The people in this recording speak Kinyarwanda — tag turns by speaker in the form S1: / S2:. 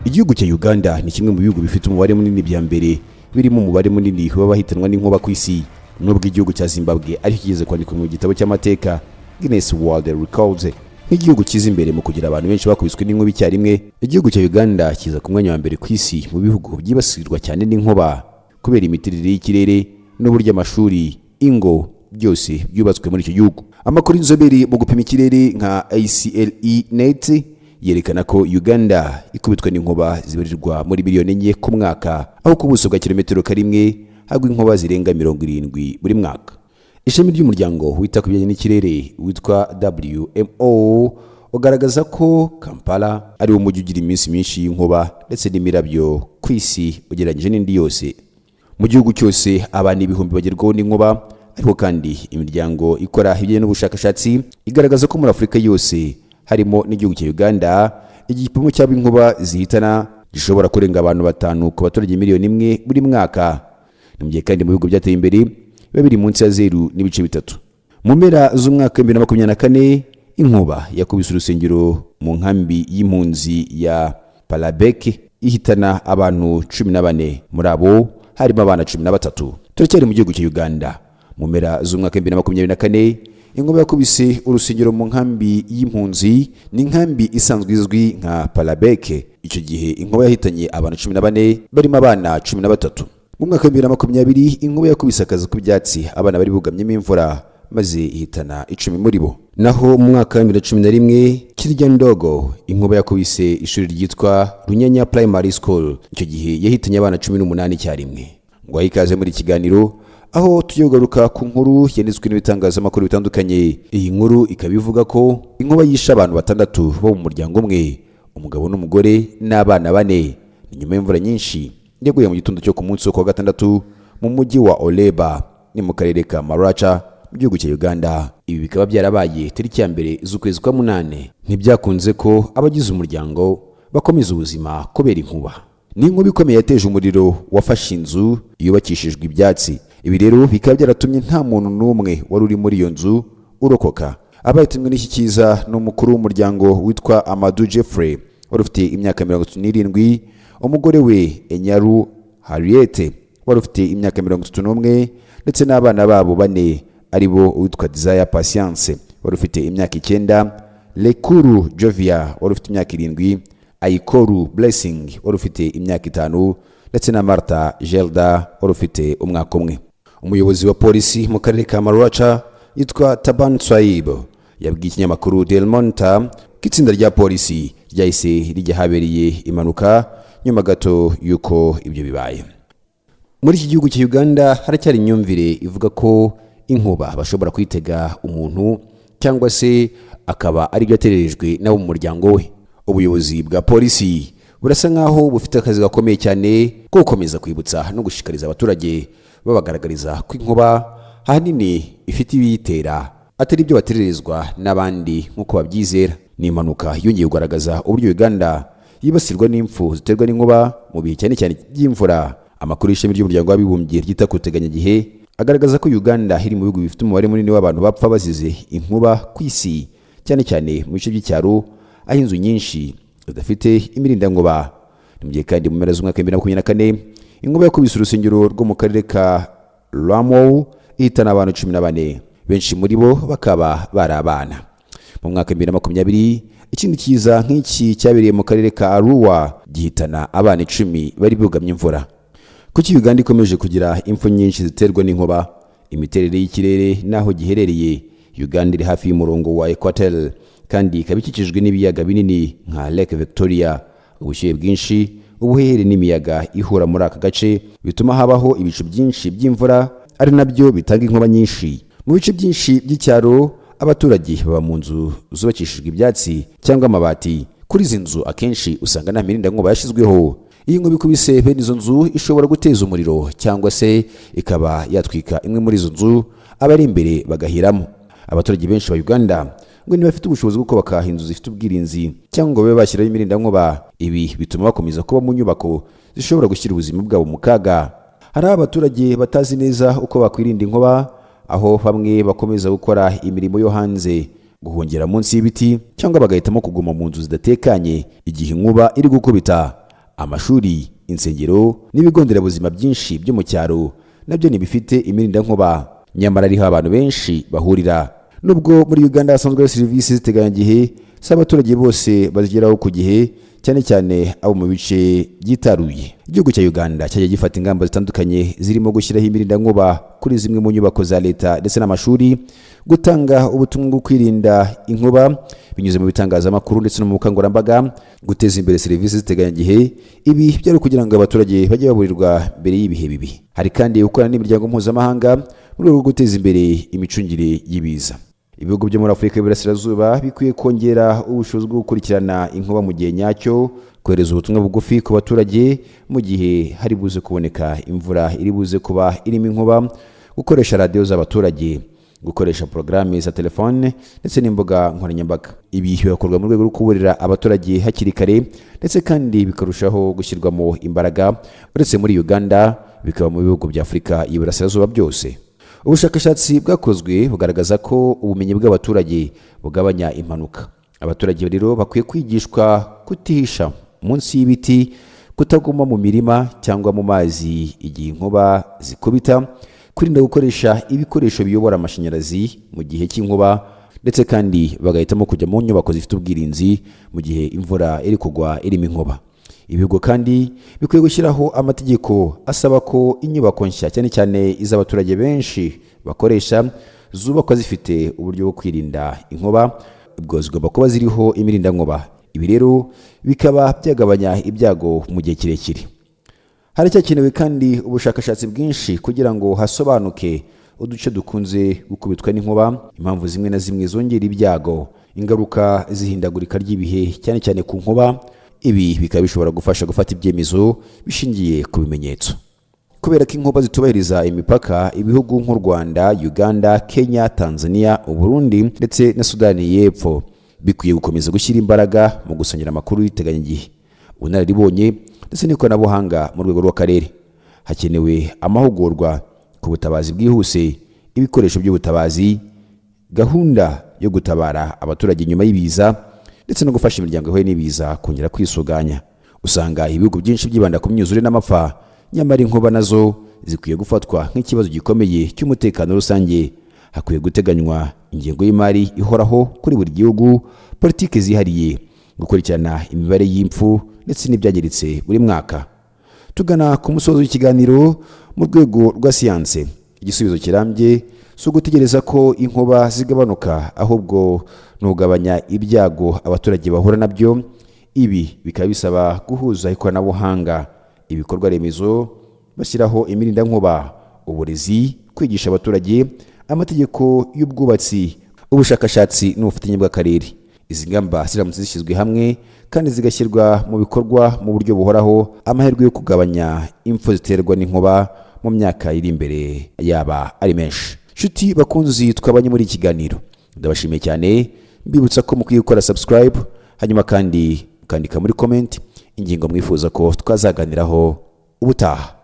S1: Igihugu cya Uganda ni kimwe mu bihugu bifite umubare munini bya mbere birimo umubare munini w'abahitanwa n'inkuba ku isi, nubwo igihugu cya Zimbabwe ari kigeze kwandikwa mu gitabo cy'amateka Guinness World Records nk'igihugu kiza imbere mu kugira abantu benshi bakubiswe n'inkuba icyarimwe. Igihugu cya Uganda kiza ku mwanya wa mbere ku isi mu bihugu byibasirwa cyane n'inkuba kubera imiterere y'ikirere n'uburyo amashuri, ingo byose byubatswe muri icyo gihugu. Amakuru y'inzobere mu gupima ikirere nka ACLE-NET yerekana ko Uganda ikubitwa n'inkuba zibarirwa muri miliyoni enye ku mwaka, aho ku buso bwa kilometero karimwe hagwa inkuba zirenga 70 buri mwaka. Ishami ry'umuryango wita ku bijyanye n'ikirere witwa WMO ugaragaza ko Kampala ari wo mujyi ugira iminsi myinshi y'inkuba ndetse n'imirabyo ku isi ugereranyije n'indi yose. Mu gihugu cyose abantu ibihumbi bagerwaho n'inkuba, ariko kandi imiryango ikora ibijyanye n'ubushakashatsi igaragaza ko muri Afurika yose harimo n'igihugu cya Uganda igipimo cy'inkuba zihitana gishobora kurenga abantu 5 ku baturage miliyoni 1 buri mwaka. Nimgiye kandi mu bihugu byateye imbere biba biri munsi ya 0.3. Mu mpera z'umwaka 2024 inkuba yakubise urusengero mu nkambi y'impunzi ya Palabek ihitana abantu 14, muri abo harimo abana 13. Turacyari mu gihugu cya Uganda. Mu mpera z'umwaka 2024 inkuba yakubise urusengero mu nkambi y'impunzi, ni inkambi isanzwe izwi nka Palabek. Icyo gihe inkuba yahitanye abantu 14 barimo abana 13. Mu mwaka 2020 inkuba yakubise akazi k'ibyatsi abana bari bugamyemo imvura maze ihitana 10 muri bo. Naho mu mwaka 2011 Kiryandogo inkuba yakubise ishuri ryitwa Runyanya Primary School. Icyo gihe yahitanye abana 18 cyarimwe. Ngo ayikaze muri kiganiro aho tuyogaruka ku nkuru yanditswe n'ibitangazamakuru bitandukanye. Iyi nkuru ikaba ivuga ko inkuba yishe abantu 6 bo mu muryango umwe, umugabo n'umugore n'abana 4. Ni nyuma y'imvura nyinshi yaguye mu gitondo cyo ku munsi wo kuwa gatandatu mu mujyi wa Oleba ni mu karere ka Maracha mu gihugu cya Uganda. Ibi bikaba byarabaye tariki ya 1 z'ukwezi kwa 8. Ntibyakunze ko abagize umuryango bakomeza ubuzima kubera inkuba. Ni inkuba ikomeye yateje umuriro wafashe inzu yubakishijwe ibyatsi. Ibi rero bikaba byaratumye nta muntu n'umwe wari uri muri iyo nzu urokoka. Abahitanwe n'iki kiza n'umukuru w'umuryango witwa Amadou Jeffrey wari ufite imyaka 37, umugore we Enyaru Harriet wari ufite imyaka 31, ndetse n'abana babo 4 aribo witwa Desire Patience wari ufite imyaka 9, Lekuru Jovia wari ufite imyaka 7, Aikoru Blessing wari ufite imyaka 5, ndetse na Martha Gelda wari ufite umwaka 1. Umuyobozi wa polisi mu karere ka Maracha yitwa Taban Tsaib yabwiye ikinyamakuru Del Monta ko itsinda rya polisi ryahise rijya habereye impanuka nyuma gato yuko ibyo bibaye. Muri iki gihugu cya Uganda haracyari imyumvire ivuga ko inkuba bashobora kwitega umuntu cyangwa se akaba ari byo atererejwe nabo mu muryango we. Ubuyobozi bwa polisi burasa nkaho bufite akazi gakomeye cyane ko gukomeza kwibutsa no gushikariza abaturage babagaragariza ko inkuba ahanini ifite ibiyitera atari byo batererezwa n'abandi nk'uko babyizera. Ni impanuka yongeye kugaragaza uburyo Uganda yibasirwa n'impfu ziterwa n'inkuba mu bihe cyane cyane by'imvura. Amakuru y'ishami ry'umuryango w'abibumbye ryita ku teganyagihe agaragaza ko Uganda iri mu bihugu bifite umubare munini w'abantu bapfa bazize inkuba ku isi, cyane cyane mu bice by'icyaro aho inzu nyinshi zidafite imirindankuba. Nimgiye kandi mu mpera z'umwaka 2024 inkuba yakubise urusengero rwo mu karere ka Lamu ihitana abantu 14, benshi muri bo bakaba bari abana. Mu mwaka 2020 ikindi kiza nk'iki cyabereye mu karere ka Arua gihitana abana 10 bari bugamye imvura. Kuki Uganda ikomeje kugira impfu nyinshi ziterwa n'inkuba? Imiterere y'ikirere naho giherereye. Uganda iri hafi y'umurongo wa Equateur kandi ikabikikijwe n'ibiyaga binini nka Lake Victoria. Ubushyuhe bwinshi, ubuhehere n'imiyaga ihura muri aka gace bituma habaho ibicu byinshi by'imvura, ari nabyo bitanga inkuba nyinshi. Mu bice byinshi by'icyaro abaturage baba mu nzu zubakishijwe ibyatsi cyangwa amabati. Kuri izi nzu akenshi usanga nta mirindankuba yashyizweho. Iyi nkuba ikubise bene izo nzu ishobora guteza umuriro cyangwa se ikaba yatwika imwe muri izo nzu abari imbere bagahiramo. Abaturage benshi ba Uganda ngo ntibafite ubushobozi bwo kubaka inzu zifite ubwirinzi cyangwa ngo babe bashyiraho imirindankuba. Ibi bituma bakomeza kuba mu nyubako zishobora gushyira ubuzima bwabo mu kaga. Hari abaturage batazi neza uko bakwirinda inkuba, aho bamwe bakomeza gukora imirimo yo hanze, guhongera munsi y'ibiti cyangwa bagahitamo kuguma mu nzu zidatekanye igihe inkuba iri gukubita. amashuri, insengero n'ibigo nderabuzima byinshi byo mu cyaro nabyo ntibifite imirindankuba, nyamara ariho abantu benshi bahurira. Nubwo muri Uganda hasanzwe serivisi ziteganyagihe, si abaturage bose bazigeraho ku gihe, cyane cyane abo mu bice byitaruye. Igihugu cya Uganda cyagiye gifata ingamba zitandukanye zirimo gushyiraho imirindankuba kuri zimwe mu nyubako za leta ndetse n'amashuri, gutanga ubutumwa bwo kwirinda inkuba binyuze mu bitangazamakuru ndetse no mu bukangurambaga, guteza imbere serivisi ziteganyagihe. Ibi byari kugira ngo abaturage bajye baburirwa mbere y'ibihe bibi. Hari kandi gukorana n'imiryango mpuzamahanga mu rwego rwo guteza imbere imicungire y'ibiza. Ibihugu byo muri Afurika y'Iburasirazuba bikwiye kongera ubushobozi bwo gukurikirana inkuba mu gihe nyacyo, kohereza ubutumwa bugufi ku baturage mu gihe hari buze kuboneka imvura iri buze kuba irimo inkuba, gukoresha radiyo z'abaturage, gukoresha porogaramu za telefone ndetse n'imbuga nkoranyambaga. Ibi bikorwa mu rwego rwo kuburira abaturage hakiri kare, ndetse kandi bikarushaho gushyirwamo imbaraga uretse muri Uganda, bikaba mu bihugu bya Afurika y'Iburasirazuba byose. Ubushakashatsi bwakozwe bugaragaza ko ubumenyi bw'abaturage bugabanya impanuka. Abaturage rero bakwiye kwigishwa kutihisha munsi y'ibiti, kutaguma mu mirima cyangwa mu mazi igihe inkuba zikubita, kwirinda gukoresha ibikoresho biyobora amashanyarazi mu gihe cy'inkuba, ndetse kandi bagahitamo kujya mu nyubako zifite ubwirinzi mu gihe imvura iri kugwa irimo inkuba. Ibihugu kandi bikwiye gushyiraho amategeko asaba ko inyubako nshya, cyane cyane iz'abaturage benshi bakoresha, zubakwa zifite uburyo bwo kwirinda inkuba, ubwo zigomba kuba ziriho imirindankuba. Ibi rero bikaba byagabanya ibyago mu gihe kirekire. Haracyakenewe kandi ubushakashatsi bwinshi kugira ngo hasobanuke uduce dukunze gukubitwa n'inkuba, impamvu zimwe na zimwe zongera ibyago, ingaruka zihindagurika ry'ibihe cyane cyane ku nkuba. Ibi bikaba bishobora gufasha gufata ibyemezo bishingiye ku bimenyetso. Kubera ko inkuba zitubahiriza imipaka, ibihugu nk'u Rwanda, Uganda, Kenya, Tanzania, Burundi ndetse na Sudani y'Epfo bikwiye gukomeza gushyira imbaraga mu gusangira amakuru y'iteganyagihe, ubunararibonye ndetse n'ikoranabuhanga mu rwego rw'akarere. Hakenewe amahugurwa ku butabazi bwihuse, ibikoresho by'ubutabazi, gahunda yo gutabara abaturage nyuma y'ibiza, ndetse no gufasha imiryango yahuye n'ibiza kongera kwisuganya. Usanga ibihugu byinshi byibanda ku myuzure n'amapfa, nyamara inkuba nazo zikwiye gufatwa nk'ikibazo gikomeye cy'umutekano rusange. Hakwiye guteganywa ingengo y'imari ihoraho kuri buri gihugu, politiki zihariye, gukurikirana imibare y'impfu ndetse n'ibyangiritse buri mwaka. Tugana ku musozo w'ikiganiro mu rwego rwa siyanse, igisubizo kirambye si ugutegereza ko inkuba zigabanuka, ahubwo ni ugabanya ibyago abaturage bahura nabyo. Ibi bikaba bisaba guhuza ikoranabuhanga, ibikorwa remezo, bashyiraho imirindankuba, uburezi, kwigisha abaturage, amategeko y'ubwubatsi, ubushakashatsi n'ubufatanye bw'akarere. Izi ngamba ziramutse zishyizwe hamwe kandi zigashyirwa mu bikorwa mu buryo buhoraho, amahirwe yo kugabanya impfu ziterwa n'inkuba mu myaka iri imbere yaba ari menshi. Nshuti bakunzi twabanye muri iki kiganiro, ndabashimiye cyane, mbibutsa ko mukwiye gukora subscribe, hanyuma kandi mukandika muri comment ingingo mwifuza ko twazaganiraho ubutaha.